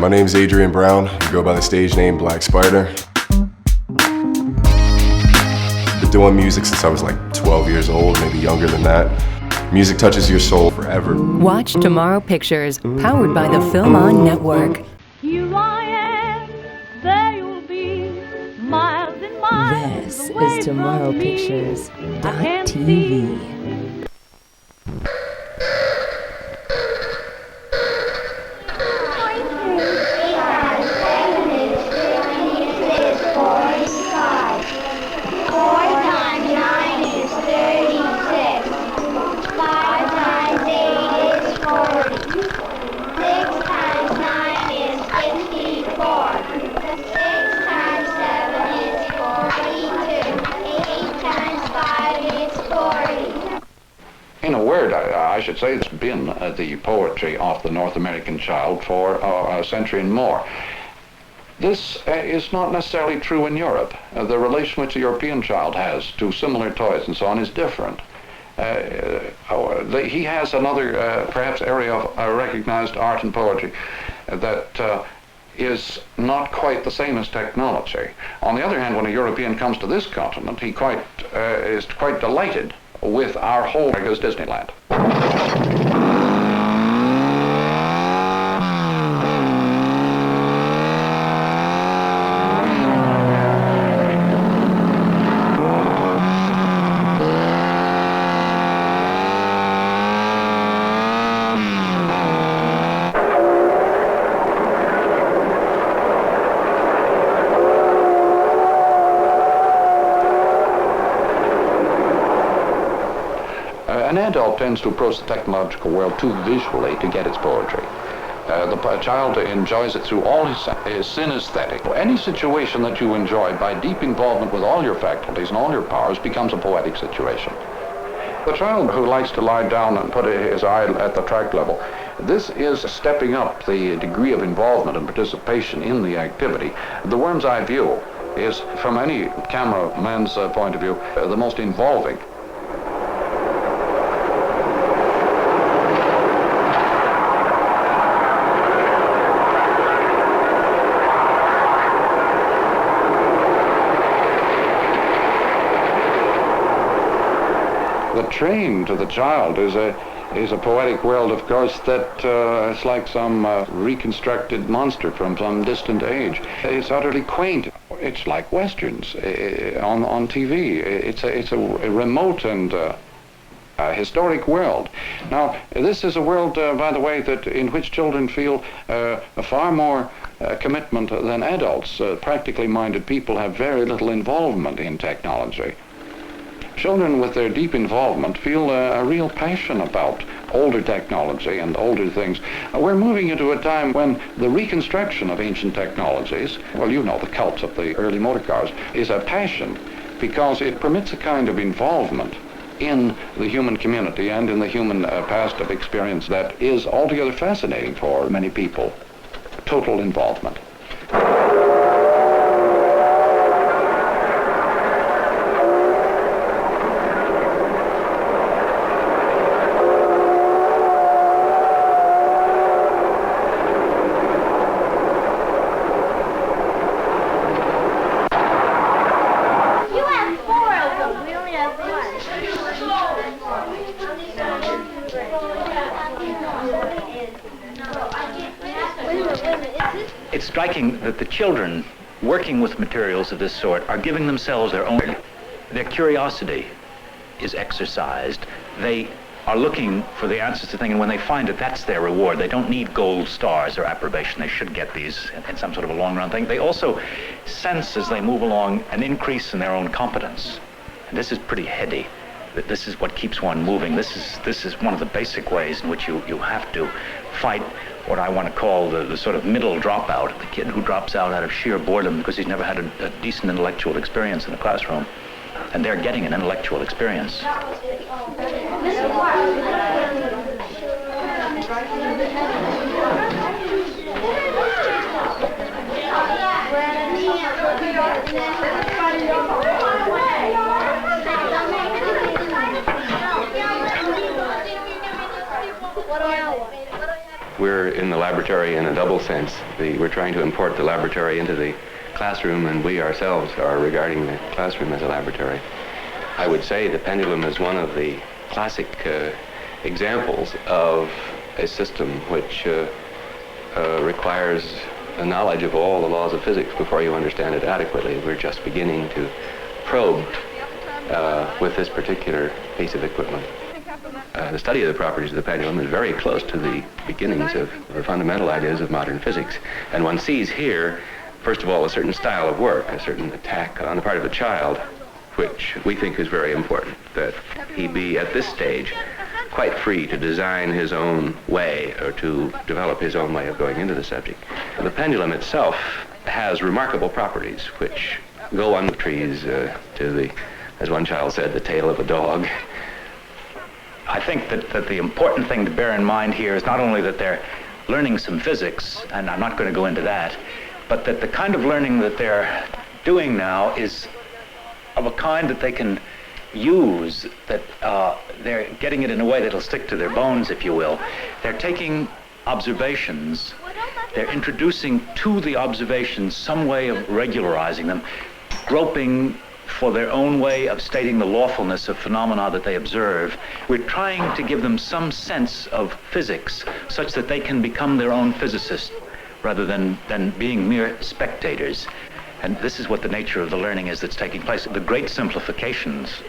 My name's Adrian Brown. I go by the stage name Black Spider. Been doing music since I was like 12 years old, maybe younger than that. Music touches your soul forever. Watch Tomorrow Pictures, powered by the Film On Network. Here I am, there you'll be, miles and miles This away is from me. I can't see. Tomorrowpictures.TV. In a word, I should say it's been the poetry of the North American child for a century and more. This is not necessarily true in Europe. The relation which the European child has to similar toys and so on is different. He has another, perhaps, area of recognized art and poetry that is not quite the same as technology. On the other hand, when a European comes to this continent, he is quite delighted with our whole America's Disneyland. An adult tends to approach the technological world too visually to get its poetry. The child enjoys it through all his synesthetic. Any situation that you enjoy by deep involvement with all your faculties and all your powers becomes a poetic situation. The child who likes to lie down and put his eye at the track level, this is stepping up the degree of involvement and participation in the activity. The worm's eye view is, from any cameraman's point of view, the most involving. The train to the child is a poetic world, of course, that it's like some reconstructed monster from some distant age. It's utterly quaint. It's like westerns on TV. It's a remote and historic world. Now, this is a world, by the way, in which children feel a far more commitment than adults. Practically minded people have very little involvement in technology. Children with their deep involvement feel a real passion about older technology and older things. We're moving into a time when the reconstruction of ancient technologies, well, you know, the cults of the early motor cars, is a passion because it permits a kind of involvement in the human community and in the human past of experience that is altogether fascinating for many people. Total involvement. It's striking that the children working with materials of this sort are giving themselves their own. Their curiosity is exercised. They are looking for the answers to things, and when they find it, that's their reward. They don't need gold stars or approbation. They should get these in some sort of a long-run thing. They also sense, as they move along, an increase in their own competence. And this is pretty heady. This is what keeps one moving. This is one of the basic ways in which you have to fight what I want to call the sort of middle dropout, the kid who drops out of sheer boredom because he's never had a decent intellectual experience in the classroom. And they're getting an intellectual experience. we're in the laboratory in a double sense. We're trying to import the laboratory into the classroom, and we ourselves are regarding the classroom as a laboratory. I would say the pendulum is one of the classic examples of a system which requires a knowledge of all the laws of physics before you understand it adequately. We're just beginning to probe with this particular piece of equipment. The study of the properties of the pendulum is very close to the beginnings of the fundamental ideas of modern physics. And one sees here, first of all, a certain style of work, a certain attack on the part of the child, which we think is very important, that he be at this stage quite free to design his own way or to develop his own way of going into the subject. The pendulum itself has remarkable properties which go on the trees to the, as one child said, the tail of a dog. I think that the important thing to bear in mind here is not only that they're learning some physics, and I'm not going to go into that, but that the kind of learning that they're doing now is of a kind that they can use, that they're getting it in a way that'll stick to their bones, if you will. They're taking observations, they're introducing to the observations some way of regularizing them, groping for their own way of stating the lawfulness of phenomena that they observe. We're trying to give them some sense of physics such that they can become their own physicists rather than being mere spectators. And this is what the nature of the learning is that's taking place. The great simplifications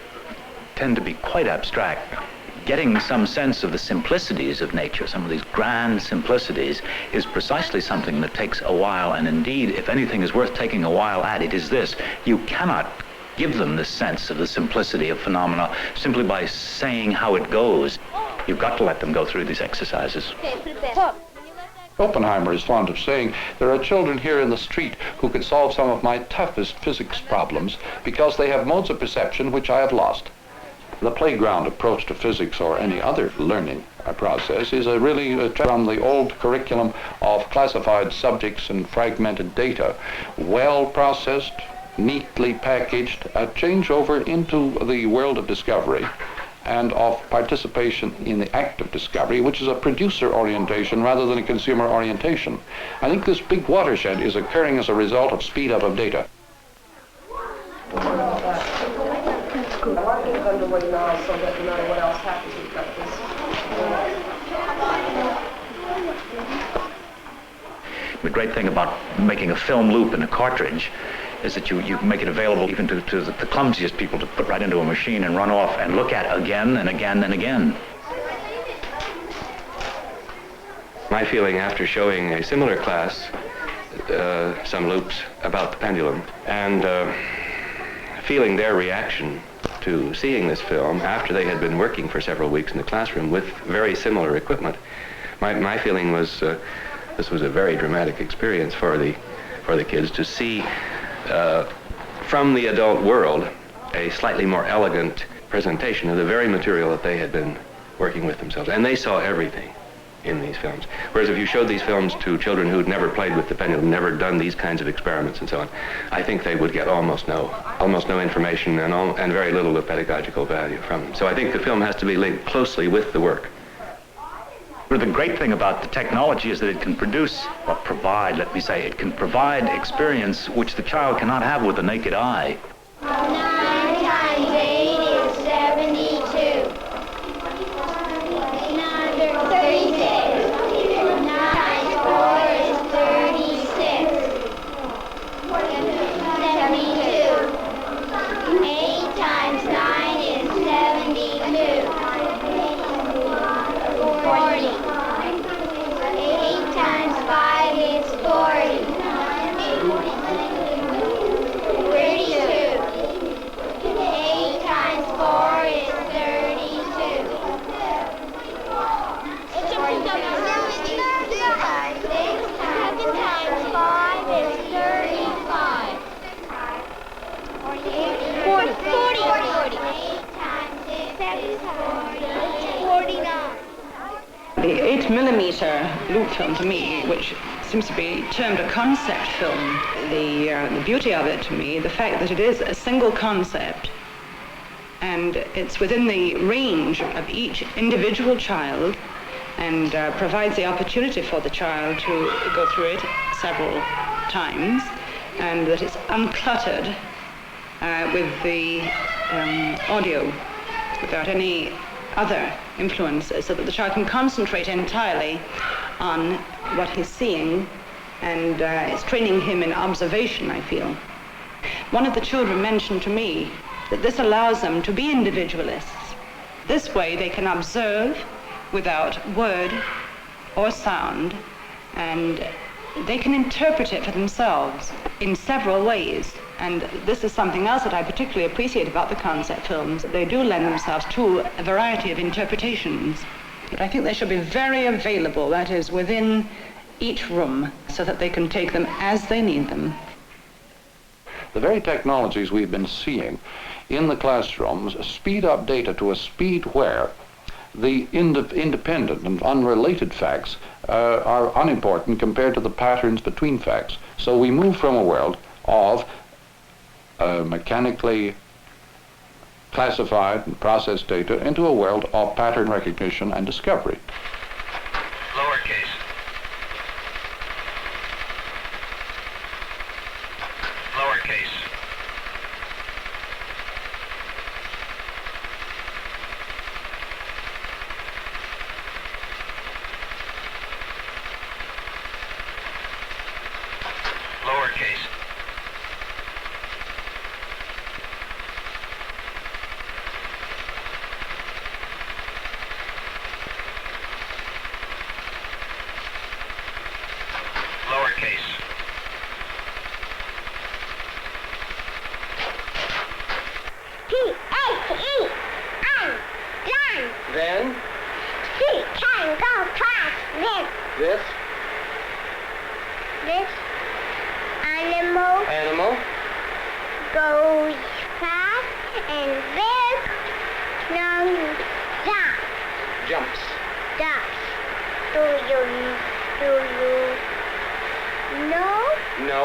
tend to be quite abstract. Getting some sense of the simplicities of nature, some of these grand simplicities, is precisely something that takes a while. And indeed, if anything is worth taking a while at, it is this. You cannot give them this sense of the simplicity of phenomena simply by saying how it goes. You've got to let them go through these exercises. Oppenheimer is fond of saying, there are children here in the street who could solve some of my toughest physics problems because they have modes of perception which I have lost. The playground approach to physics or any other learning process is really from the old curriculum of classified subjects and fragmented data, well processed, neatly packaged, a change over into the world of discovery and of participation in the act of discovery, which is a producer orientation rather than a consumer orientation. I think this big watershed is occurring as a result of speed up of data. I want to get it underway now so that no matter what else happens, we've got this. The great thing about making a film loop in a cartridge is that you make it available even to the clumsiest people to put right into a machine and run off and look at again and again and again. My feeling after showing a similar class some loops about the pendulum and feeling their reaction to seeing this film after they had been working for several weeks in the classroom with very similar equipment, my feeling was this was a very dramatic experience for the kids to see from the adult world a slightly more elegant presentation of the very material that they had been working with themselves. And they saw everything in these films. Whereas if you showed these films to children who'd never played with the pendulum, never done these kinds of experiments and so on, I think they would get almost no information and very little of pedagogical value from them. So I think the film has to be linked closely with the work. The great thing about the technology is that it can produce, or provide, let me say, it can provide experience which the child cannot have with the naked eye. 9 times 8 is 72. 36. 9 times 4 is 36. 72. 8 times 9 is 72. 40. 8 times 5 is 40. 32. 8 times 4 is 32. 6 times 5 is 35. 40. 8 times 6 is 49. The 8mm loop film, to me, which seems to be termed a concept film, the beauty of it to me, the fact that it is a single concept and it's within the range of each individual child, and provides the opportunity for the child to go through it several times, and that it's uncluttered with the audio without any other influences, so that the child can concentrate entirely on what he's seeing, and it's training him in observation, I feel. One of the children mentioned to me that this allows them to be individualists. This way they can observe without word or sound, and they can interpret it for themselves in several ways. And this is something else that I particularly appreciate about the concept films. They do lend themselves to a variety of interpretations. But I think they should be very available, that is, within each room, so that they can take them as they need them. The very technologies we've been seeing in the classrooms speed up data to a speed where the independent and unrelated facts are unimportant compared to the patterns between facts. So we move from a world of mechanically classified and processed data into a world of pattern recognition and discovery. Lowercase. Lowercase. Lowercase. Lowercase. T-H-E-N. Then, She can go fast. this This animal animal goes fast, and this no stop. jumps. Stops. Do you know No,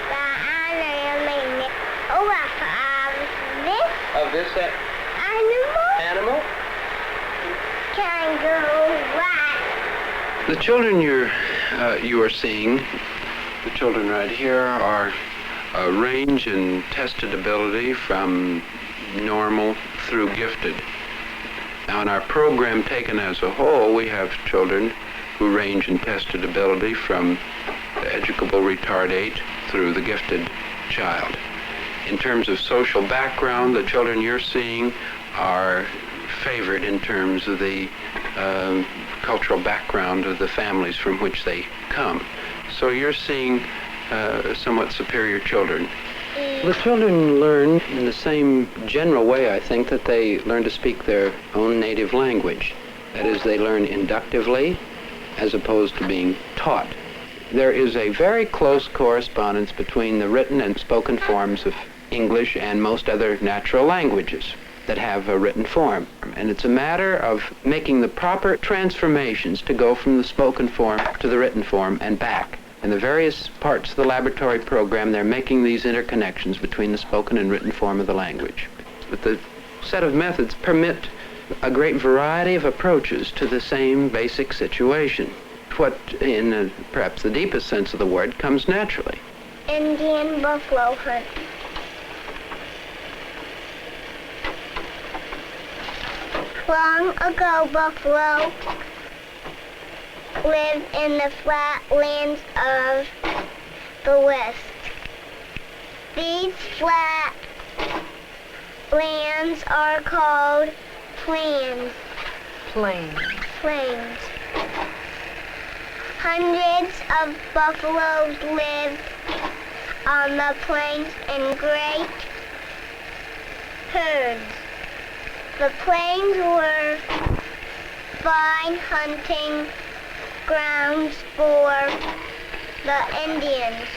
the animal of this animal. can go fast? The children you are seeing, the children right here, are range in tested ability from normal through gifted. Now in our program taken as a whole, we have children who range in tested ability from the educable retardate through the gifted child. In terms of social background, the children you're seeing are favored in terms of the cultural background of the families from which they come. So you're seeing somewhat superior children. The children learn in the same general way, I think, that they learn to speak their own native language. That is, they learn inductively as opposed to being taught. There is a very close correspondence between the written and spoken forms of English and most other natural languages that have a written form. And it's a matter of making the proper transformations to go from the spoken form to the written form and back. In the various parts of the laboratory program, they're making these interconnections between the spoken and written form of the language. But the set of methods permit a great variety of approaches to the same basic situation. What, in perhaps the deepest sense of the word, comes naturally. Indian buffalo hunt. Long ago, buffalo lived in the flatlands of the West. These flat lands are called plains. Plains. Hundreds of buffaloes lived on the plains in great herds. The plains were fine hunting grounds for the Indians.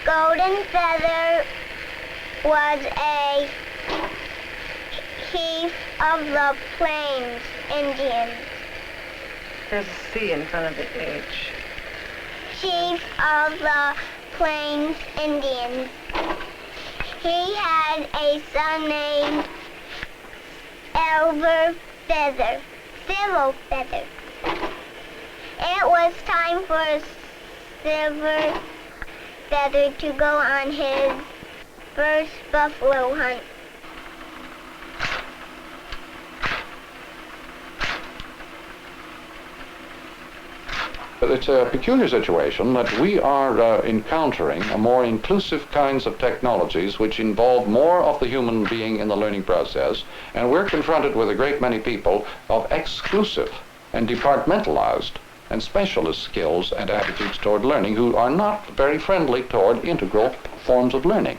Golden Feather was a chief of the Plains Indians. There's a C in front of the H. Chief of the Plains Indians. He had a son named feather, silver feather. It was time for Silver Feather to go on his first buffalo hunt. It's a peculiar situation that we are encountering a more inclusive kinds of technologies which involve more of the human being in the learning process, and we're confronted with a great many people of exclusive and departmentalized and specialist skills and attitudes toward learning who are not very friendly toward integral forms of learning.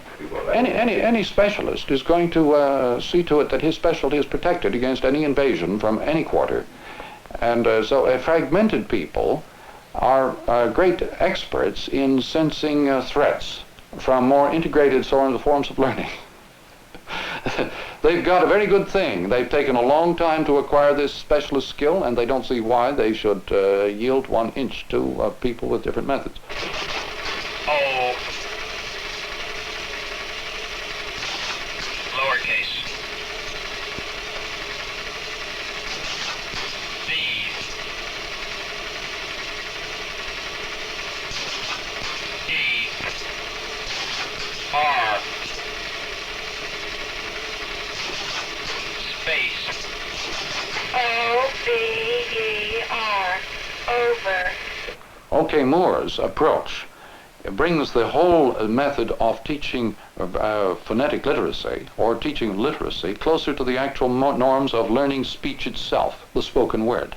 Any specialist is going to see to it that his specialty is protected against any invasion from any quarter. And so fragmented people are great experts in sensing threats from more integrated forms of learning. They've got a very good thing. They've taken a long time to acquire this specialist skill, and they don't see why they should yield 1 inch to people with different methods. O. Lowercase. B. E. R. Space. O-B-E-R. Over. Okay, Moore's approach brings the whole method of teaching phonetic literacy or teaching literacy closer to the actual norms of learning speech itself, the spoken word,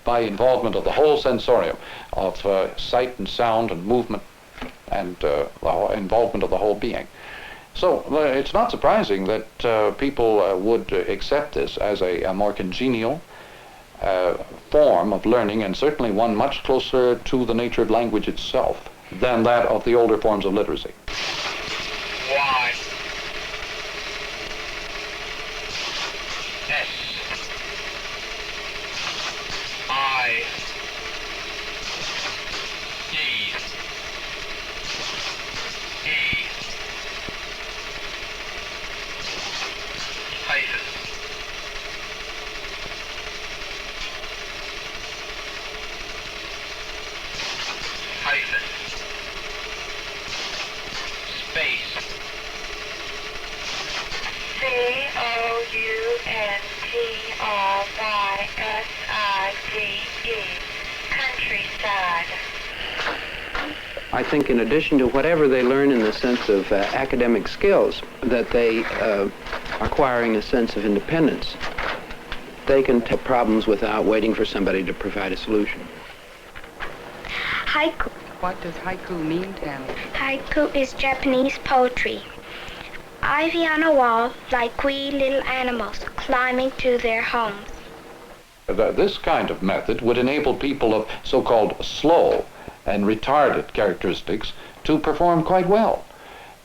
by involvement of the whole sensorium of sight and sound and movement and the involvement of the whole being. So it's not surprising that people would accept this as a more congenial form of learning, and certainly one much closer to the nature of language itself than that of the older forms of literacy. Y. S. I. D. E. Hyphen. Hyphen. Space. C-O-U-N-T-R-Y-S-I-D-E. Countryside. I think in addition to whatever they learn in the sense of academic skills, that they acquiring a sense of independence, they can take problems without waiting for somebody to provide a solution. Haiku. What does haiku mean, Tammy? Haiku is Japanese poetry. Ivy on a wall, like wee little animals climbing to their homes. This kind of method would enable people of so-called slow and retarded characteristics to perform quite well.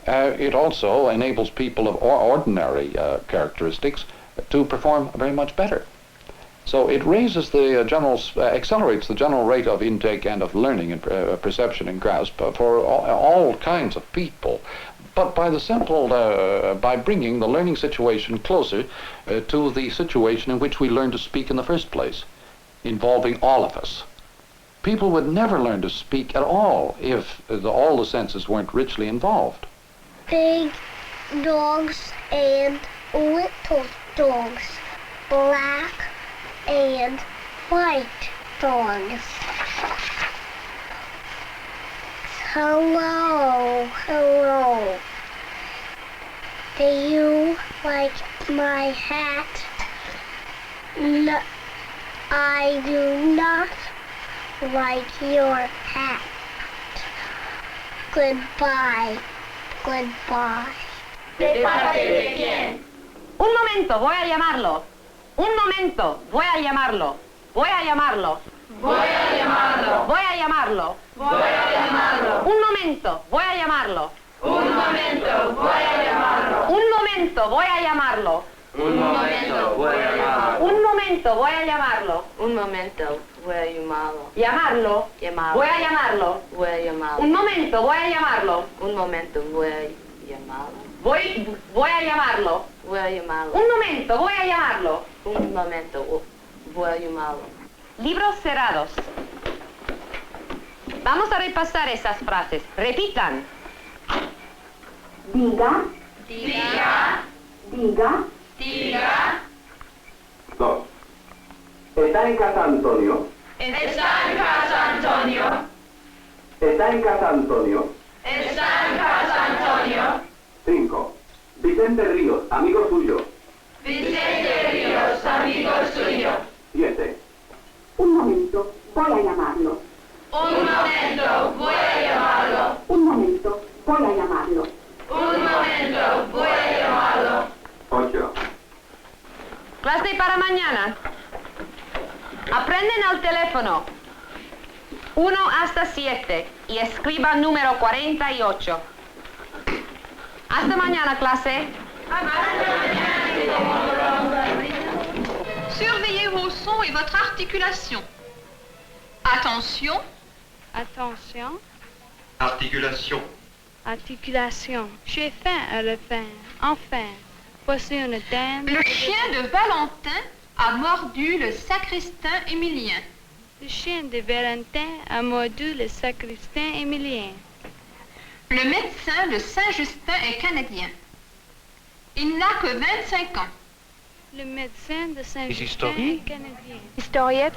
It also enables people of ordinary characteristics to perform very much better. So it raises the accelerates the general rate of intake and of learning and perception and grasp for all kinds of people. But by the simple, by bringing the learning situation closer to the situation in which we learn to speak in the first place, involving all of us. People would never learn to speak at all if all the senses weren't richly involved. Big dogs and little dogs. Black and white dogs. Hello, hello. Do you like my hat? No, I do not like your hat. Goodbye, goodbye. ¿De parte de quién? Un momento, voy a llamarlo. Un momento, voy a llamarlo. Voy a llamarlo. Voy a llamarlo. Voy a llamarlo. Voy a llamarlo. Un momento, voy a llamarlo. Un momento, voy a llamarlo. Un momento, voy a llamarlo. Un momento, voy a llamarlo. Un momento, voy a llamarlo. Un momento, voy a llamarlo. Llamarlo. Llamarlo. Voy a llamarlo. Voy a llamarlo. Un momento, voy a llamarlo. Un momento, voy a llamarlo. Voy a llamarlo. Voy a llamarlo. Un momento, voy a llamarlo. Un momento, voy a llamarlo. Libros cerrados. Vamos a repasar esas frases. Repitan. Diga, Diga, diga, diga, 2. ¿Está en casa Antonio? está en casa Antonio, ¿Está en casa Antonio? está en casa Antonio, 5. Vicente Ríos, amigo suyo. Vicente Ríos, amigo suyo. 7. un momento, voy a llamarlo. Un momento, voy a llamarlo. Un momento, voy a llamarlo. Un momento, voy a llamarlo. 8. Clase para mañana. Aprenden al teléfono 1 hasta 7 y escriban número 48. Hasta mañana, clase. Surveillez vos sons et votre articulation. Attention. Attention. Articulation. Articulation. J'ai faim à le faire. Enfin. Voici une dame. Le chien de Valentin a mordu le sacristain Émilien. Le chien de Valentin a mordu le sacristain Émilien. Le médecin de Saint-Justin est canadien. Il n'a que 25 ans. Le médecin de Saint-Justin histories. est canadien. Historiette.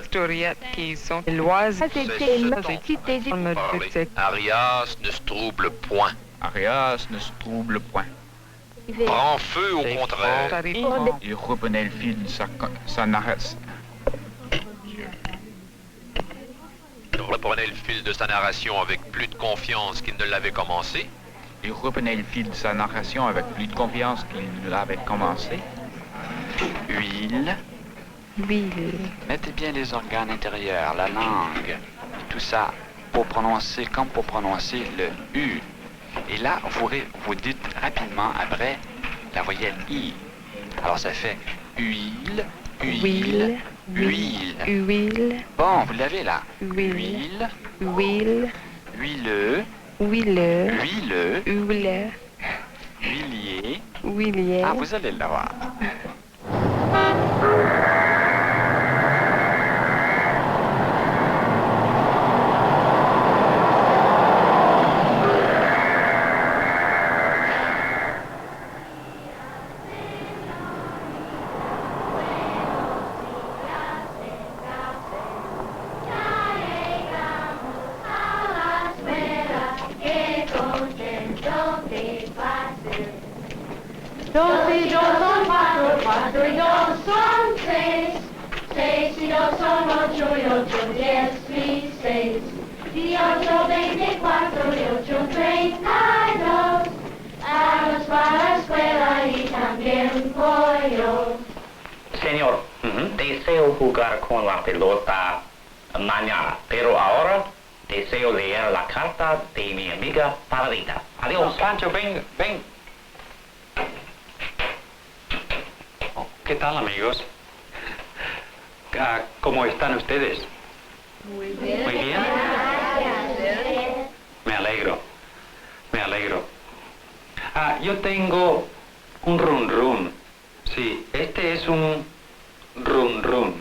Historiettes qui sont loises. Arias ne se trouble point. Arias ne se trouble point. Prend feu au contraire. Il reprenait le fil de sa narration. Il reprenait le fil de sa narration avec plus de confiance qu'il ne l'avait commencé. Il reprenait le fil de sa narration avec plus de confiance qu'il ne l'avait commencé. Huile. Huile. Mettez bien les organes intérieurs, la langue, tout ça, pour prononcer comme pour prononcer le U. Et là, vous dites rapidement après la voyelle I. Alors ça fait huile, huile, huile. Huile. Bon, vous l'avez là. Huile. Huile. Huile. Huileux. Huileux. Huileux. Huileux. Huilier. Huilier. Ah, vous allez l'avoir. Dos y dos son cuatro, cuatro y dos son seis. Seis y dos son ocho y ocho, 16. Y ocho, 24 y ocho, 32. Vamos para la escuela y también voy yo. Señor, deseo jugar con la pelota mañana, pero ahora deseo leer la carta de mi amiga favorita. Adiós. Pancho, ven. ¿Qué tal, amigos? ¿Cómo están ustedes? Muy bien. Muy bien. Me alegro. Yo tengo un run run. Sí, este es un run run.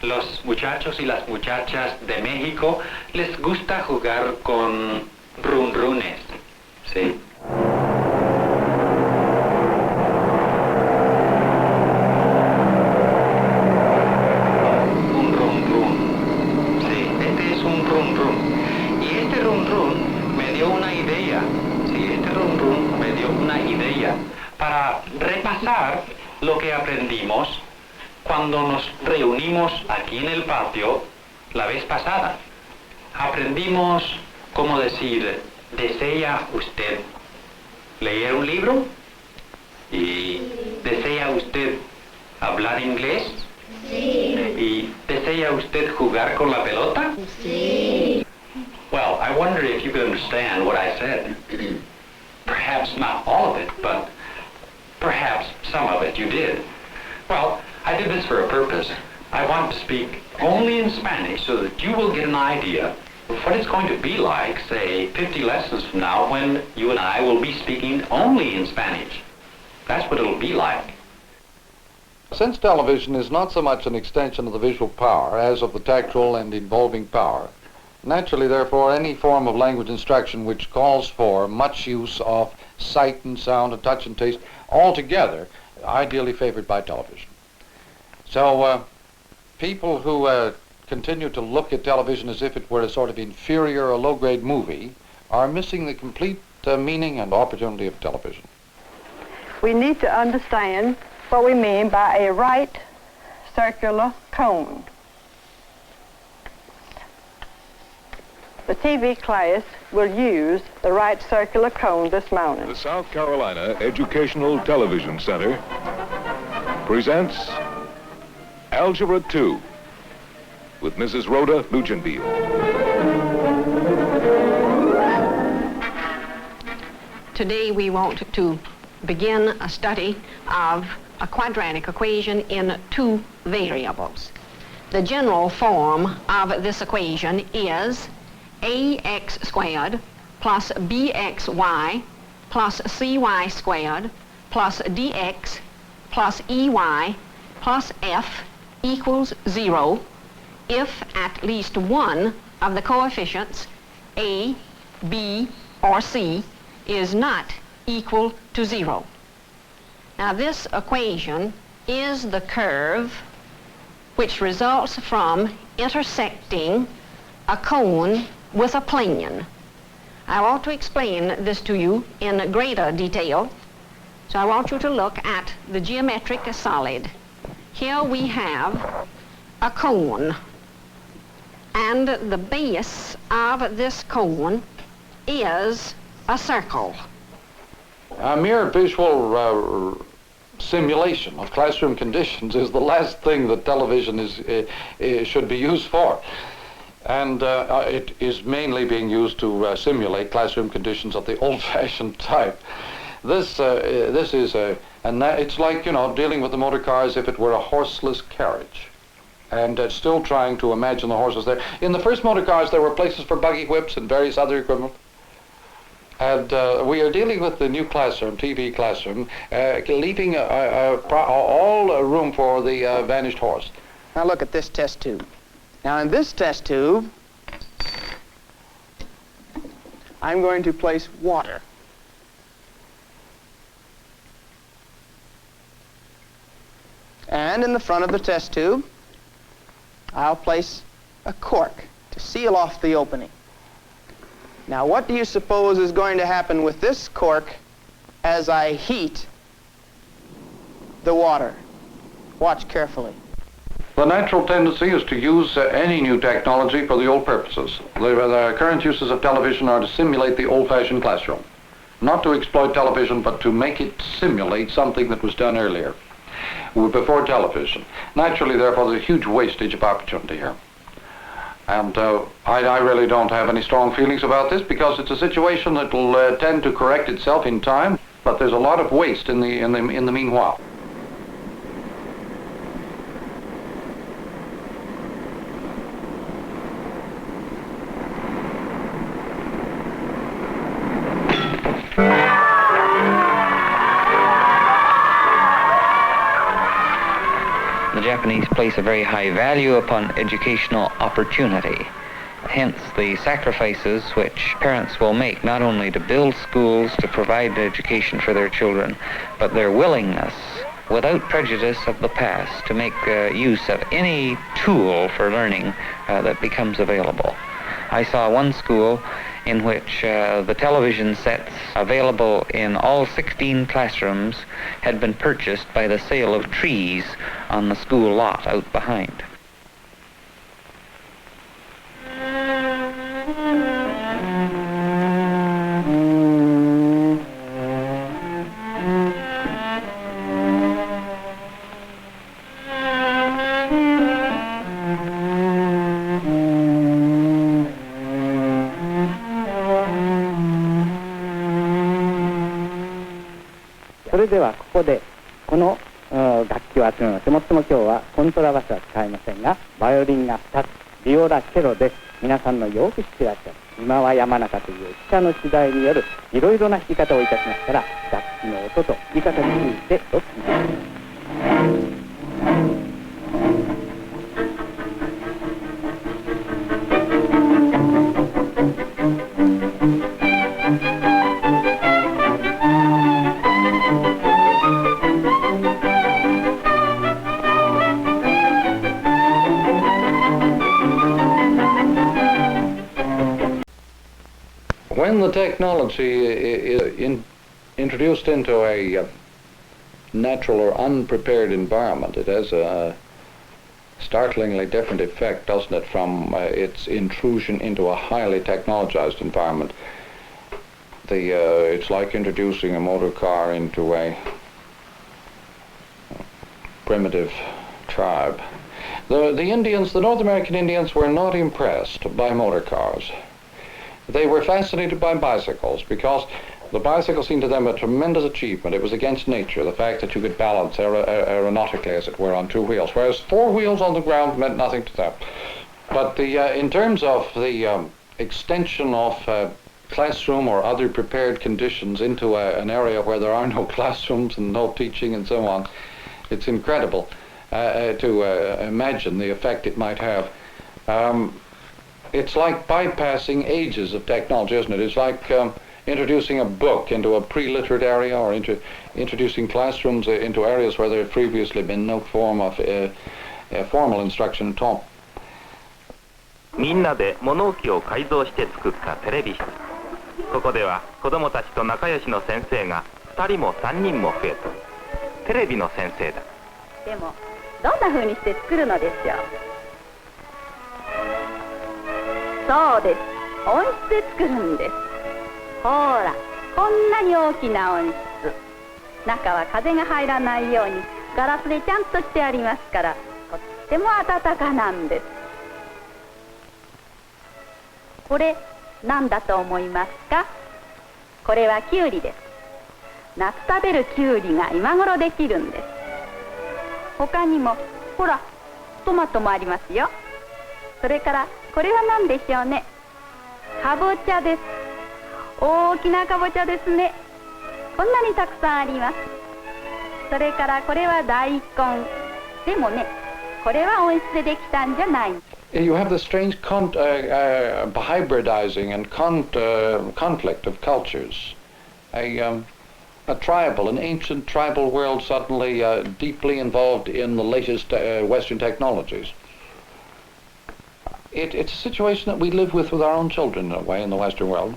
Los muchachos y las muchachas de México les gusta jugar con run runes. Sí. Para repasar lo que aprendimos cuando nos reunimos aquí en el patio la vez pasada. Aprendimos cómo decir, ¿desea usted leer un libro? ¿Y desea usted hablar inglés? Sí. ¿Y desea usted jugar con la pelota? Sí. Well, I wonder if you could understand what I said. Perhaps not all of it, but perhaps some of it you did. Well, I did this for a purpose. I want to speak only in Spanish so that you will get an idea what it's going to be like, say, 50 lessons from now when you and I will be speaking only in Spanish. That's what it'll be like. Since television is not so much an extension of the visual power as of the tactile and involving power, naturally, therefore, any form of language instruction which calls for much use of sight and sound and touch and taste altogether, ideally favored by television. So people who continue to look at television as if it were a sort of inferior or low-grade movie are missing the complete meaning and opportunity of television. We need to understand what we mean by a right circular cone. The TV class will use the right circular cone this morning. The South Carolina Educational Television Center presents Algebra 2 with Mrs. Rhoda Luchenbiel. Today we want to begin a study of a quadratic equation in two variables. The general form of this equation is ax squared plus bxy plus cy squared plus dx plus ey plus f equals 0 if at least one of the coefficients a, b, or c is not equal to 0. Now this equation is the curve which results from intersecting a cone with a plane. I want to explain this to you in greater detail, so I want you to look at the geometric solid. Here we have a cone, and the base of this cone is a circle. A mere visual simulation of classroom conditions is the last thing that television should be used for. And it is mainly being used to simulate classroom conditions of the old-fashioned type. This is it's like, you know, dealing with the motor car as if it were a horseless carriage. And still trying to imagine the horses there. In the first motor cars, there were places for buggy whips and various other equipment. And we are dealing with the new classroom, TV classroom, leaving all room for the vanished horse. Now look at this test tube. Now in this test tube, I'm going to place water. And in the front of the test tube, I'll place a cork to seal off the opening. Now what do you suppose is going to happen with this cork as I heat the water? Watch carefully. The natural tendency is to use any new technology for the old purposes. The current uses of television are to simulate the old-fashioned classroom. Not to exploit television, but to make it simulate something that was done earlier, before television. Naturally, therefore, there's a huge wastage of opportunity here. And I really don't have any strong feelings about this because it's a situation that will tend to correct itself in time, but there's a lot of waste in the meanwhile. The Japanese place a very high value upon educational opportunity. Hence the sacrifices which parents will make not only to build schools to provide education for their children, but their willingness, without prejudice of the past, to make use of any tool for learning that becomes available. I saw one school in which the television sets available in all 16 classrooms had been purchased by the sale of trees on the school lot out behind.それではここでこの楽器を集めまして、もっとも今日はコントラバスは使いませんが、バイオリンが2つ、ビオラ、チェロで皆さんのよく知ってらっしゃる今は山中という記者の次第によるいろいろな弾き方をいたしますから、楽器の音と弾き方についてお聞きください。When the technology is introduced into a natural or unprepared environment, it has a startlingly different effect, doesn't it, from its intrusion into a highly technologized environment. It's like introducing a motor car into a primitive tribe. The Indians, the North American Indians, were not impressed by motor cars. They were fascinated by bicycles because the bicycle seemed to them a tremendous achievement. It was against nature, the fact that you could balance aeronautically, as it were, on two wheels, whereas four wheels on the ground meant nothing to them. But in terms of the extension of classroom or other prepared conditions into an area where there are no classrooms and no teaching and so on, it's incredible to imagine the effect it might have. It's like bypassing ages of technology, isn't it? It's like introducing a book into a pre-literate area, or introducing classrooms into areas where there had previously been no form of formal instruction at all. みんなで物置を改造して作ったテレビ室。ここでは子供たちと仲良しの先生が2人も3人も増えた。テレビの先生だ。でもどんな風にして作るのでしょう。そうです。温室で作るんです。ほら、こんなに大きな温室。中は風が入らないようにガラスでちゃんとしてありますから、とっても暖かなんです。これ何だと思いますか？これはキュウリです。夏食べるキュウリが今頃できるんです。他にもほらトマトもありますよ。それからこれは何でしょうね。かぼちゃです。大きなかぼちゃですね。こんなにたくさんあります。それからこれは大根。でもね、これは温室でできたんじゃない。You have the strange hybridizing and conflict of cultures. A tribal, an ancient tribal world suddenly deeply involved in the latest Western technologies. It's a situation that we live with our own children in a way in the Western world.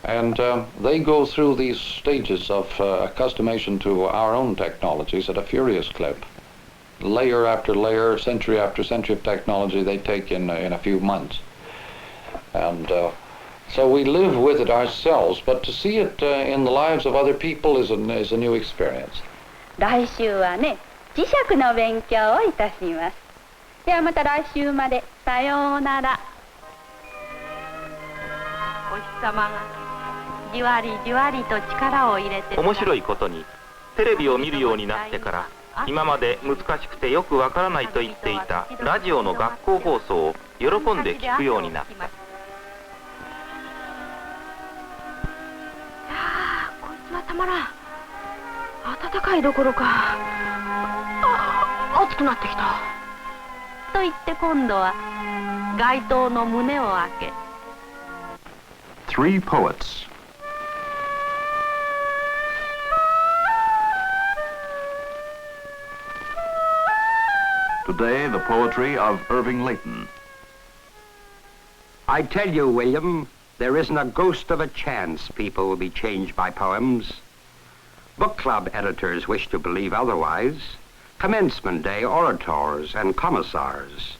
And they go through these stages of accustomation to our own technologies at a furious clip. Layer after layer, century after century of technology they take in a few months. And so we live with it ourselves, but to see it in the lives of other people is a new experience. 来週はね、磁石の勉強をいたします。ではまた来週まで。さようなら。お日様がじわりじわりと力を入れて。面白いことにテレビを見るようになってから今まで難しくてよくわからないと言っていたラジオの学校放送を喜んで聞くようになった。こいつはたまらん。暖かいどころか暑くなってきた。と言って今度は街灯の胸を開け。Three poets. Today, the poetry of Irving Layton. I tell you, William, there isn't a ghost of a chance people will be changed by poems. Book club editors wish to believe otherwise. Commencement day orators and commissars.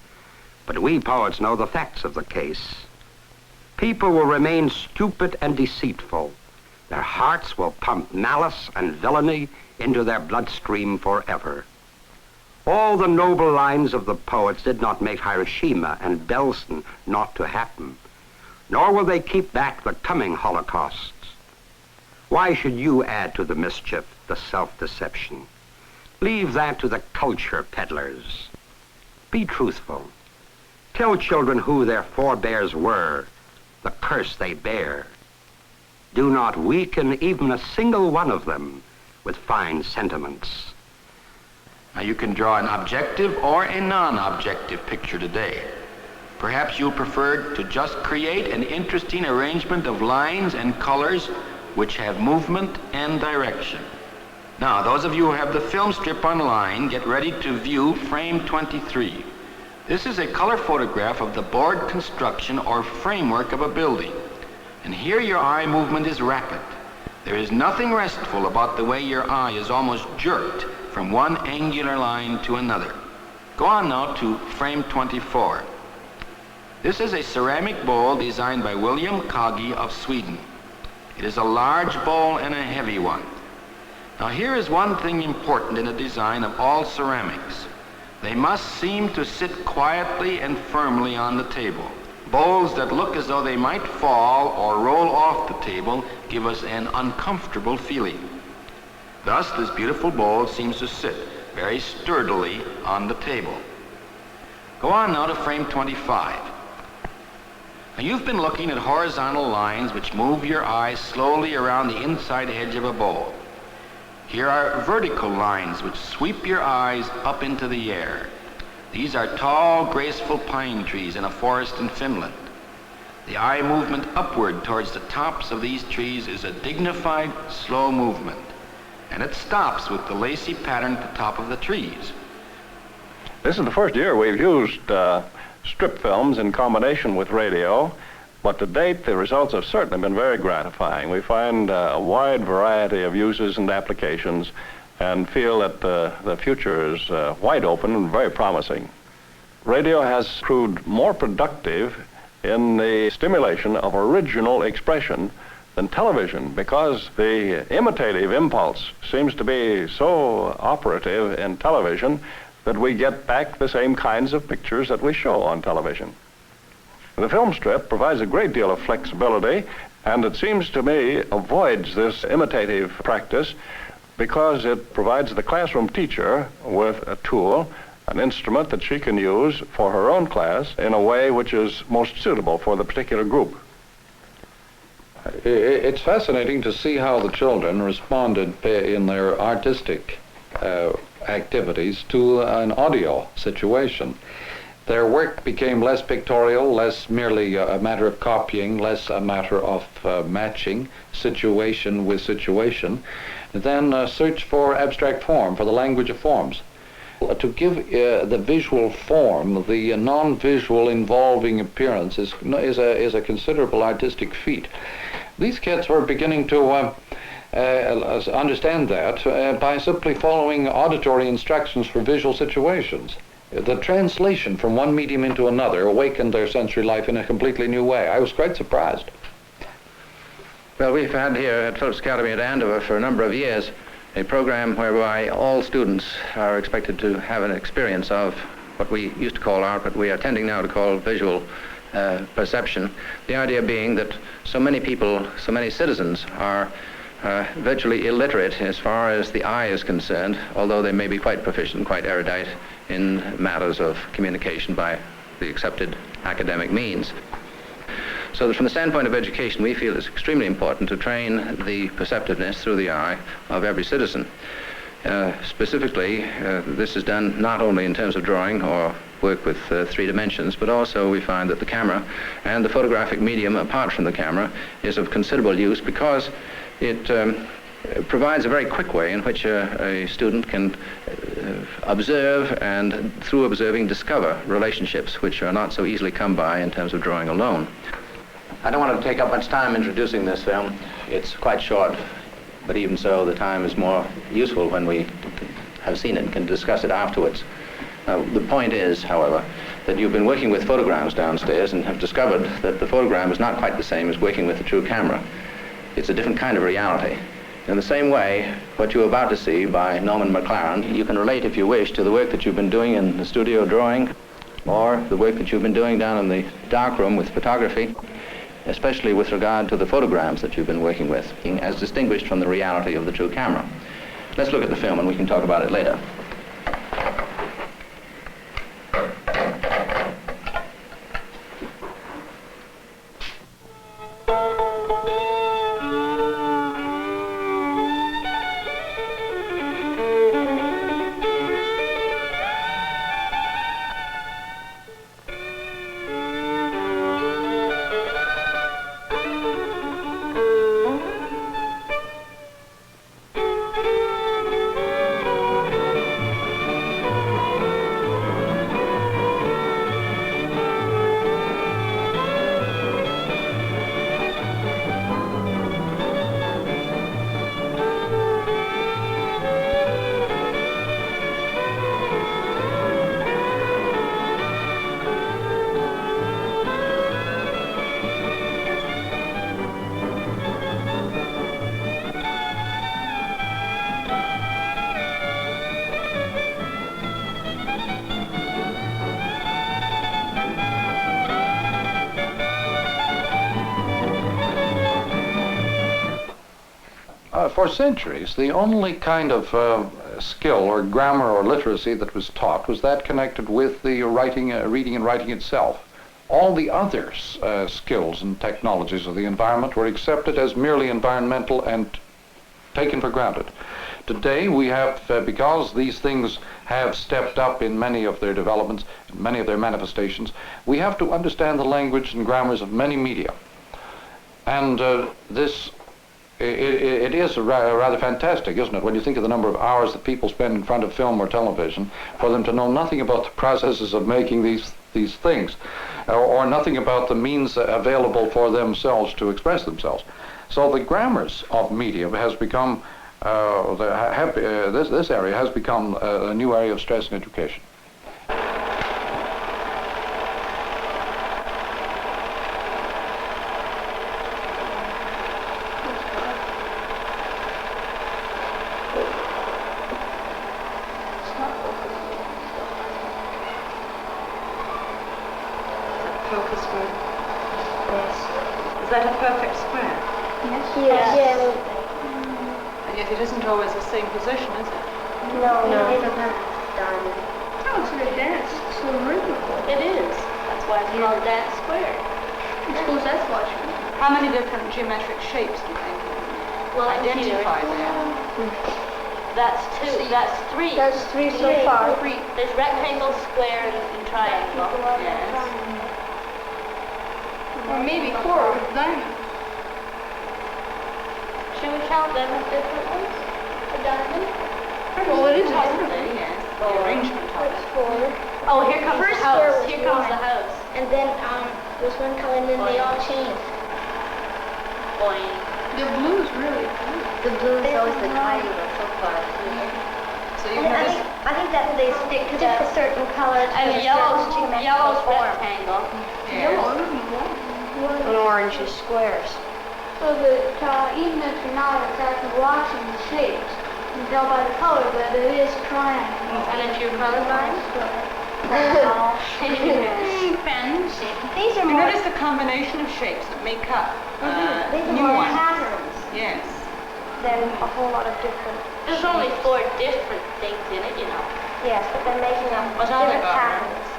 But we poets know the facts of the case. People will remain stupid and deceitful. Their hearts will pump malice and villainy into their bloodstream forever. All the noble lines of the poets did not make Hiroshima and Belsen not to happen, nor will they keep back the coming holocausts. Why should you add to the mischief, the self-deception? Leave that to the culture peddlers. Be truthful. Tell children who their forebears were, the curse they bear. Do not weaken even a single one of them with fine sentiments. Now you can draw an objective or a non-objective picture today. Perhaps you'll prefer to just create an interesting arrangement of lines and colors which have movement and direction. Now, those of you who have the film strip online, get ready to view frame 23. This is a color photograph of the board construction or framework of a building. And here your eye movement is rapid. There is nothing restful about the way your eye is almost jerked from one angular line to another. Go on now to frame 24. This is a ceramic bowl designed by William Kagi of Sweden. It is a large bowl and a heavy one. Now here is one thing important in the design of all ceramics. They must seem to sit quietly and firmly on the table. Bowls that look as though they might fall or roll off the table give us an uncomfortable feeling. Thus, this beautiful bowl seems to sit very sturdily on the table. Go on now to frame 25. Now, you've been looking at horizontal lines which move your eyes slowly around the inside edge of a bowl. Here are vertical lines which sweep your eyes up into the air. These are tall, graceful pine trees in a forest in Finland. The eye movement upward towards the tops of these trees is a dignified, slow movement, and it stops with the lacy pattern at the top of the trees. This is the first year we've used strip films in combination with radio, but to date the results have certainly been very gratifying. We find a wide variety of uses and applications and feel that the future is wide open and very promising. Radio has proved more productive in the stimulation of original expression than television because the imitative impulse seems to be so operative in television that we get back the same kinds of pictures that we show on television. The film strip provides a great deal of flexibility, and it seems to me avoids this imitative practice because it provides the classroom teacher with a tool, an instrument that she can use for her own class in a way which is most suitable for the particular group. It's fascinating to see how the children responded in their artistic activities to an audio situation. Their work became less pictorial, less merely a matter of copying, less a matter of matching situation with situation, then search for abstract form, for the language of forms. To give the visual form, the non-visual involving appearance is a considerable artistic feat. These kids were beginning to understand that by simply following auditory instructions for visual situations. The translation from one medium into another awakened their sensory life in a completely new way. I was quite surprised. Well, we've had here at Phillips Academy at Andover for a number of years a program whereby all students are expected to have an experience of what we used to call art, but we are tending now to call visual perception. The idea being that so many people, so many citizens are virtually illiterate as far as the eye is concerned, although they may be quite proficient, quite erudite in matters of communication by the accepted academic means. So that from the standpoint of education, we feel it's extremely important to train the perceptiveness through the eye of every citizen. Specifically, this is done not only in terms of drawing or work with 3 dimensions, but also we find that the camera and the photographic medium apart from the camera is of considerable use because it provides a very quick way in which a student can observe and through observing discover relationships which are not so easily come by in terms of drawing alone. I don't want to take up much time introducing this film. It's quite short, but even so the time is more useful when we have seen it and can discuss it afterwards. The point is, however, that you've been working with photograms downstairs and have discovered that the photogram is not quite the same as working with the true camera. It's a different kind of reality. In the same way, what you're about to see by Norman McLaren, you can relate, if you wish, to the work that you've been doing in the studio drawing or the work that you've been doing down in the darkroom with photography, especially with regard to the photograms that you've been working with, as distinguished from the reality of the true camera. Let's look at the film and we can talk about it later. For centuries, the only kind of skill or grammar or literacy that was taught was that connected with the reading and writing itself. All the other skills and technologies of the environment were accepted as merely environmental and taken for granted. Today we have, because these things have stepped up in many of their developments, many of their manifestations, we have to understand the language and grammars of many media. And it is rather fantastic, isn't it, when you think of the number of hours that people spend in front of film or television, for them to know nothing about the processes of making these things, or nothing about the means available for themselves to express themselves. So the grammars of media has become, this area has become a new area of stress in education. Focus group. Yes. Is that a perfect square? Yes. Yes. And yet it isn't always the same position, is it? No. It isn't a diamond. Oh, it's a dance. It's so rhythmical. It is. That's why it's called dance square. I suppose that's what. How many different geometric shapes do you think identify there? That's two. That's three. That's three so far. There's rectangle, square, and triangle. Yes. Or maybe four with diamond. Should we count them as different ones? A diamond? Well, it is possible. different. Yes. The arrangement of it. Four. Oh, here comes First the house. square was Here comes one. the house. And then was one color, and then they all changed. Boing. The blue is really blue. The blue is always the triangle so far. So you have this. I think that they stick to a certain color. And yellow's rectangle. Yellow isn't one. And orange is squares. So that even if you're not exactly watching the shapes, you can tell by the color that it is triangle. And if you're colorblind? Pens. These are And more. that is the combination of shapes that make up These are new more ones. patterns Yes. than a whole lot of different. There's only 4 different things in it, you know. Yes, but they're making up different patterns.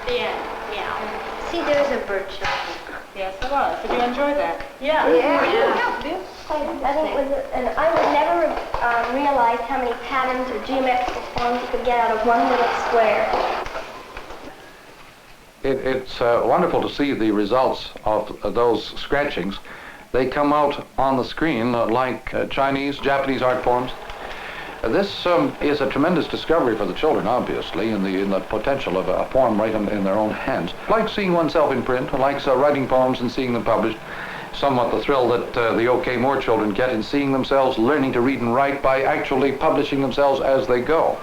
The end. Yeah. See, there's a bird chirping. Yes, it was. Did you enjoy that? Yeah. Yeah. I think it was, and I would never realize how many patterns or geometrical forms you could get out of one little square. It's wonderful to see the results of those scratchings. They come out on the screen like Chinese, Japanese art forms. This is a tremendous discovery for the children, obviously, in the potential of a poem right in their own hands. Like seeing oneself in print, like writing poems and seeing them published. Somewhat the thrill that the OK Moore children get in seeing themselves learning to read and write by actually publishing themselves as they go,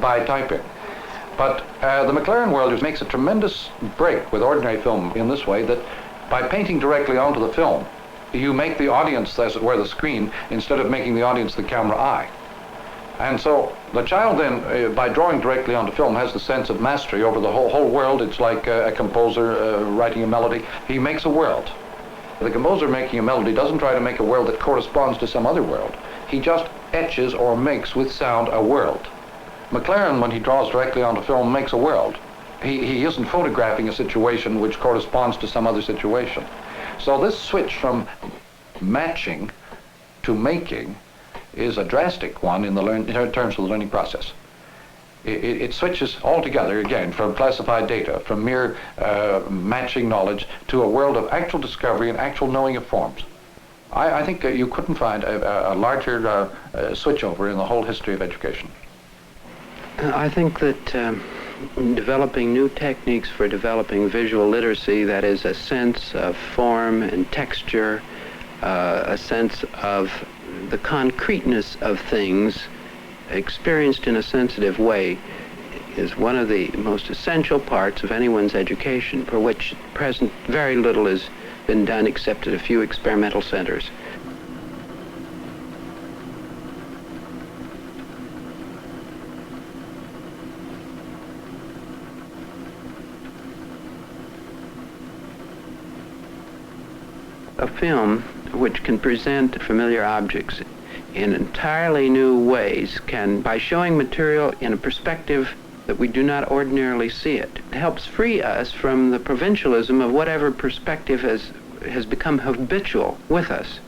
by typing. But the McLaren world just makes a tremendous break with ordinary film in this way, that by painting directly onto the film, you make the audience, as it were, the screen, instead of making the audience the camera eye. And so the child then, by drawing directly onto film, has the sense of mastery over the whole world. It's like a composer writing a melody. He makes a world. The composer making a melody doesn't try to make a world that corresponds to some other world. He just etches or makes with sound a world. McLaren, when he draws directly onto film, makes a world. He isn't photographing a situation which corresponds to some other situation. So this switch from matching to making is a drastic one in terms of the learning process. It switches altogether, again, from classified data, from mere matching knowledge, to a world of actual discovery and actual knowing of forms. I think you couldn't find a larger switchover in the whole history of education. I think that developing new techniques for developing visual literacy, that is a sense of form and texture, a sense of the concreteness of things experienced in a sensitive way, is one of the most essential parts of anyone's education, for which at present very little has been done except at a few experimental centers. A film which can present familiar objects in entirely new ways can, by showing material in a perspective that we do not ordinarily see it, helps free us from the provincialism of whatever perspective has become habitual with us.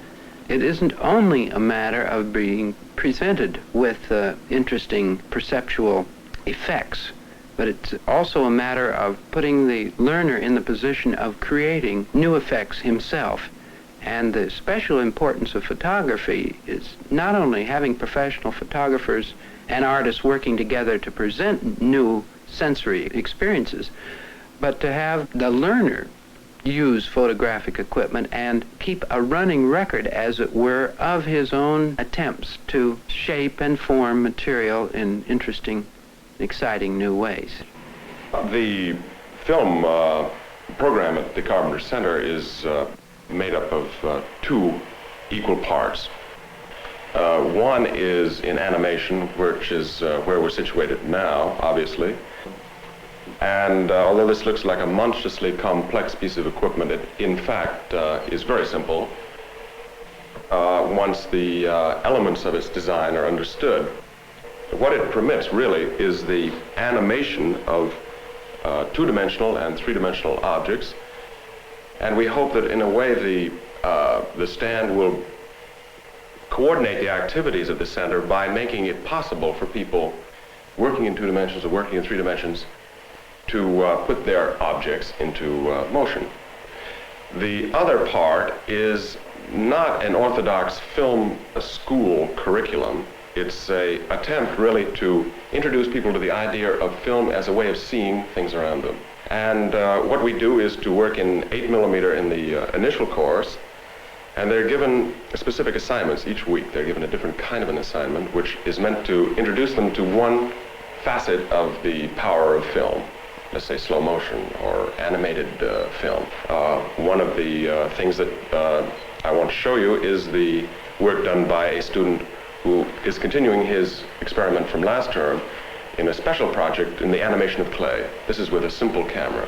It isn't only a matter of being presented with interesting perceptual effects, but it's also a matter of putting the learner in the position of creating new effects himself. And the special importance of photography is not only having professional photographers and artists working together to present new sensory experiences, but to have the learner use photographic equipment and keep a running record, as it were, of his own attempts to shape and form material in interesting, exciting new ways. The film program at the Carpenter Center is made up of two equal parts. One is in animation, which is where we're situated now, obviously. And although this looks like a monstrously complex piece of equipment, it in fact is very simple once the elements of its design are understood. What it permits really is the animation of two-dimensional and three-dimensional objects, and we hope that in a way the stand will coordinate the activities of the center by making it possible for people working in two dimensions or working in three dimensions to put their objects into motion. The other part is not an orthodox film school curriculum. It's an attempt really to introduce people to the idea of film as a way of seeing things around them. And what we do is to work in 8mm in the initial course, and they're given specific assignments each week. They're given a different kind of an assignment, which is meant to introduce them to one facet of the power of film. Let's say slow motion or animated film. One of the things that I want to show you is the work done by a student who is continuing his experiment from last term in a special project in the animation of clay. This is with a simple camera.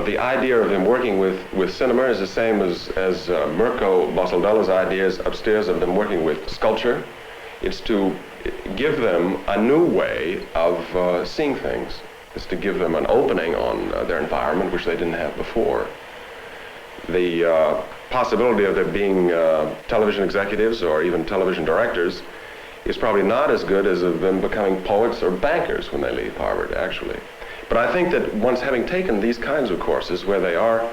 The idea of them working with cinema is the same as Mirko Bosaldella's ideas upstairs of them working with sculpture. It's to give them a new way of seeing things. It's to give them an opening on their environment which they didn't have before. The possibility of there being television executives or even television directors is probably not as good as of them becoming poets or bankers when they leave Harvard, actually. But I think that once having taken these kinds of courses where they are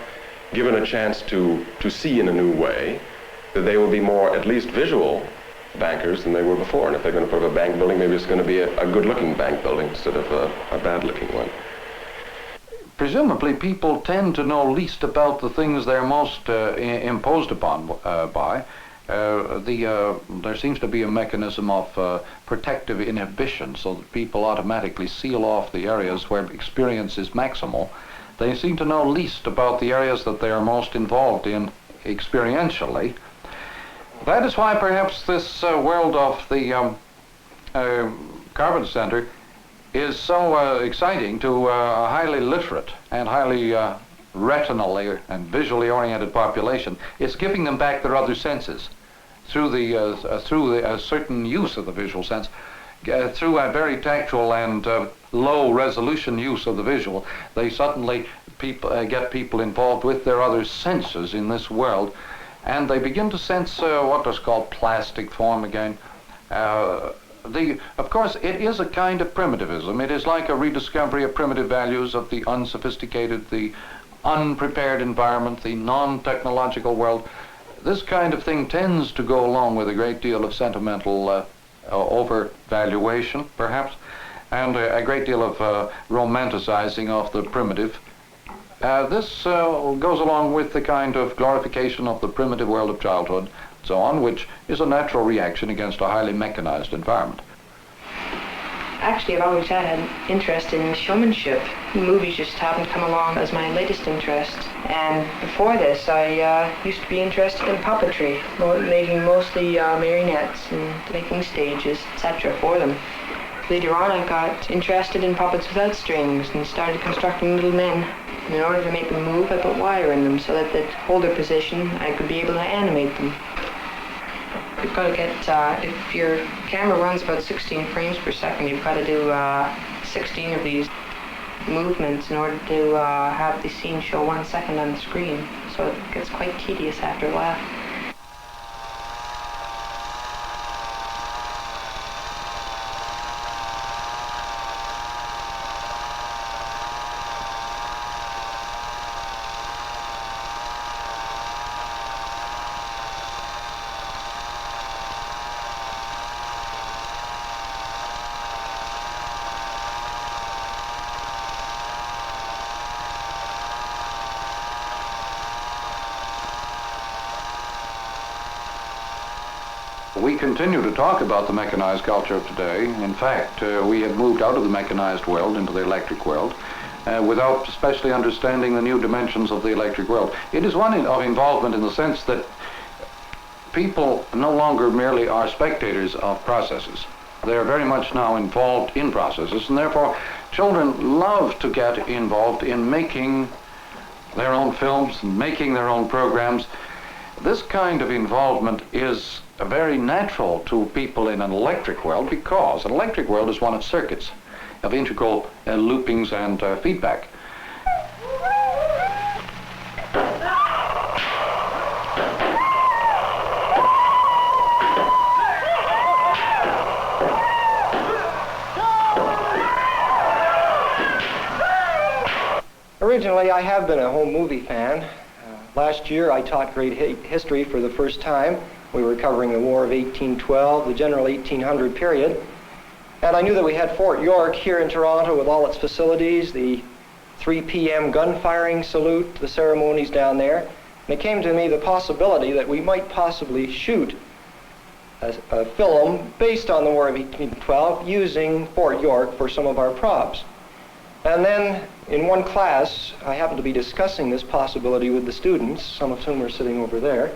given a chance to see in a new way, that they will be more at least visual bankers than they were before. And if they're going to put up a bank building, maybe it's going to be a good-looking bank building instead of a bad-looking one. Presumably, people tend to know least about the things they're most imposed upon by. There seems to be a mechanism of protective inhibition, so that people automatically seal off the areas where experience is maximal. They seem to know least about the areas that they are most involved in experientially. That is why perhaps this world of the Carpenter Center is so exciting to a highly literate and highly retinally and visually oriented population. It's giving them back their other senses through the certain use of the visual sense, through a very tactual and low resolution use of the visual. They suddenly get people involved with their other senses in this world, and they begin to sense what is called plastic form again. Of course, it is a kind of primitivism. It is like a rediscovery of primitive values of the unsophisticated, the unprepared environment, the non-technological world. This kind of thing tends to go along with a great deal of sentimental overvaluation, perhaps, and a great deal of romanticizing of the primitive. This goes along with the kind of glorification of the primitive world of childhood, so on, which is a natural reaction against a highly mechanized environment. Actually, I've always had an interest in showmanship. Movies just happened to come along as my latest interest. And before this, I used to be interested in puppetry, making mostly marionettes and making stages, etc. for them. Later on, I got interested in puppets without strings and started constructing little men. And in order to make them move, I put wire in them so that they'd hold their position. I could be able to animate them. You've got to get, if your camera runs about 16 frames per second, you've got to do 16 of these movements in order to have the scene show 1 second on the screen. So it gets quite tedious after a while. We continue to talk about the mechanized culture of today. In fact, we have moved out of the mechanized world into the electric world without especially understanding the new dimensions of the electric world. It is one of involvement in the sense that people no longer merely are spectators of processes. They are very much now involved in processes, and therefore children love to get involved in making their own films, making their own programs. This kind of involvement is very natural to people in an electric world, because an electric world is one of circuits of integral loopings and feedback. Originally, I have been a home movie fan. Last year, I taught grade history for the first time. We were covering the War of 1812, the general 1800 period. And I knew that we had Fort York here in Toronto with all its facilities, the 3 p.m. gun firing salute, the ceremonies down there. And it came to me the possibility that we might possibly shoot a film based on the War of 1812 using Fort York for some of our props. And then in one class, I happened to be discussing this possibility with the students, some of whom are sitting over there.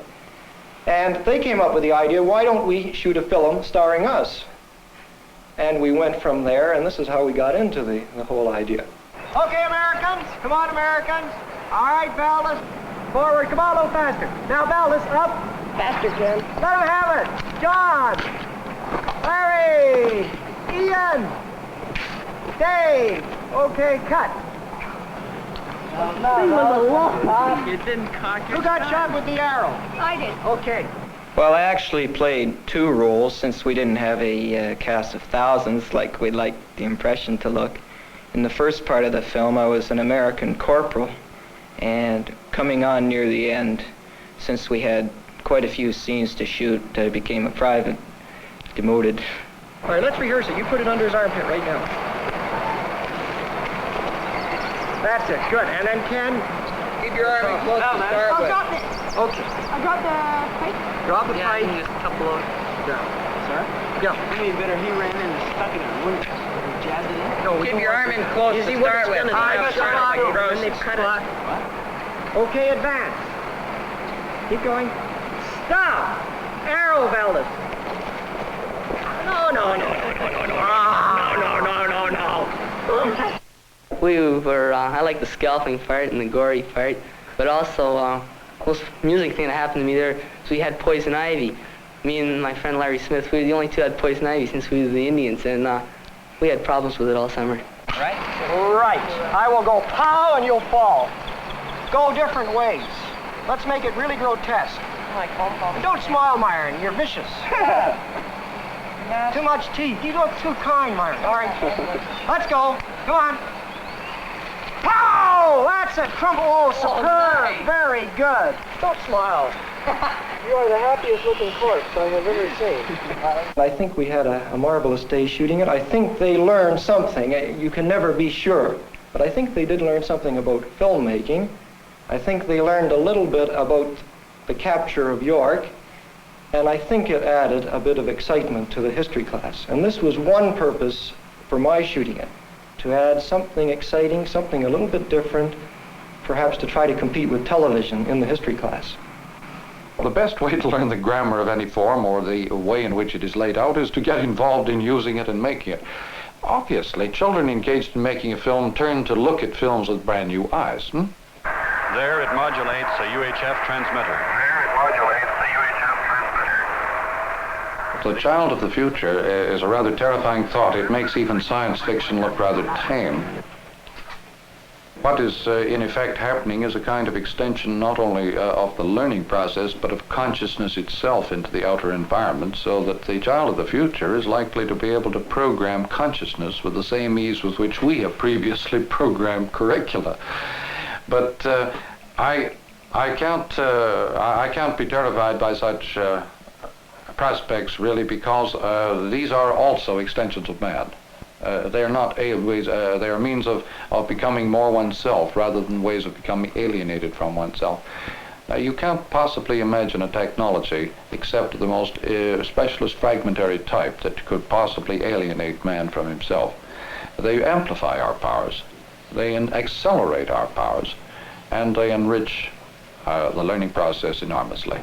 And they came up with the idea, why don't we shoot a film starring us? And we went from there, and this is how we got into the whole idea. Okay, Americans, come on, Americans. All right, Valdez, forward, come on a little faster. Now, Valdez, up. Faster, Ken. Let him have it. John, Larry, Ian, Dave. Okay, cut. You didn't cock it. Who got shot with the arrow? I did. Okay. Well, I actually played 2 roles since we didn't have a cast of thousands like we'd like the impression to look. In the first part of the film, I was an American corporal, and coming on near the end, since we had quite a few scenes to shoot, I became a private, demoted. All right, let's rehearse it. You put it under his armpit right now. That's it, good. And then Ken, keep your arm close to start with. Drop it. Okay. I'll drop the pipe. Drop the pipe. Just a couple of... Down. Sir? Yeah. I mean, better he ran in and stuck it in. Wouldn't he jabbed it in? No, keep your arm in close to start with. And they've cut it. What? Okay, advance. Keep going. Stop! Arrow, Valdez. No. We were, I like the scalping part and the gory part, but also, most music thing that happened to me there, so we had poison ivy. Me and my friend Larry Smith, we were the only 2 that had poison ivy since we were the Indians, and we had problems with it all summer. Right? Right. I will go pow and you'll fall. Go different ways. Let's make it really grotesque. And don't smile, Myron. You're vicious. Too much teeth. You look too kind, Myron. All right. Let's go. Come on. Pow! That's it. Crumble. Oh, superb. Very good. Don't smile. You are the happiest looking corpse I have ever seen. I think we had a marvelous day shooting it. I think they learned something. You can never be sure. But I think they did learn something about filmmaking. I think they learned a little bit about the capture of York. And I think it added a bit of excitement to the history class. And this was one purpose for my shooting it, to add something exciting, something a little bit different, perhaps to try to compete with television in the history class. The best way to learn the grammar of any form, or the way in which it is laid out, is to get involved in using it and making it. Obviously, children engaged in making a film turn to look at films with brand new eyes. There it modulates a UHF transmitter. The child of the future is a rather terrifying thought. It makes even science fiction look rather tame. What is in effect happening is a kind of extension not only of the learning process, but of consciousness itself into the outer environment, so that the child of the future is likely to be able to program consciousness with the same ease with which we have previously programmed curricula. But I can't be terrified by such prospects, really, because these are also extensions of man. They are not ways. They are means of becoming more oneself rather than ways of becoming alienated from oneself. Now, you can't possibly imagine a technology except the most specialist fragmentary type that could possibly alienate man from himself. They amplify our powers, they accelerate our powers, and they enrich the learning process enormously.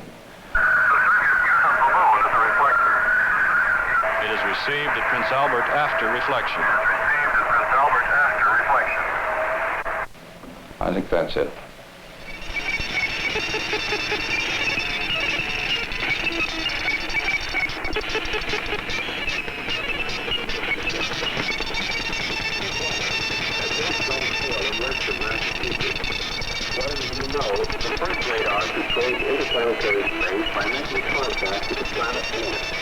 It is received at Prince Albert after reflection. I think that's it. The first radar controls interplanetary space by making contact with the planet Venus.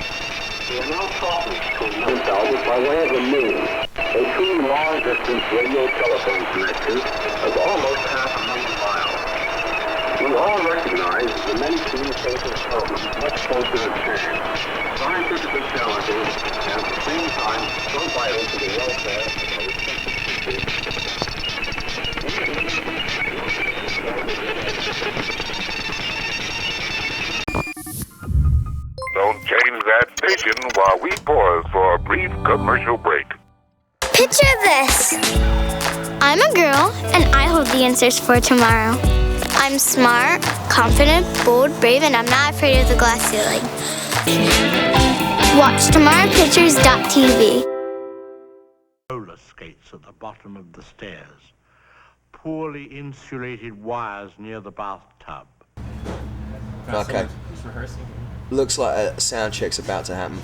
We are now talking to Prince Albert by way of the moon. A true long-distance radio telephone connection of almost 500,000 miles. We all recognize the many communication problems much closer at hand, scientifically challenging, and at the same time so vital to the welfare of our respective Don't change that station while we pause for a brief commercial break. Picture this. I'm a girl, and I hold the answers for tomorrow. I'm smart, confident, bold, brave, and I'm not afraid of the glass ceiling. Watch Tomorrowpictures.TV. Roller skates at the bottom of the stairs. Poorly insulated wires near the bathtub. Okay. Looks like a sound check's about to happen.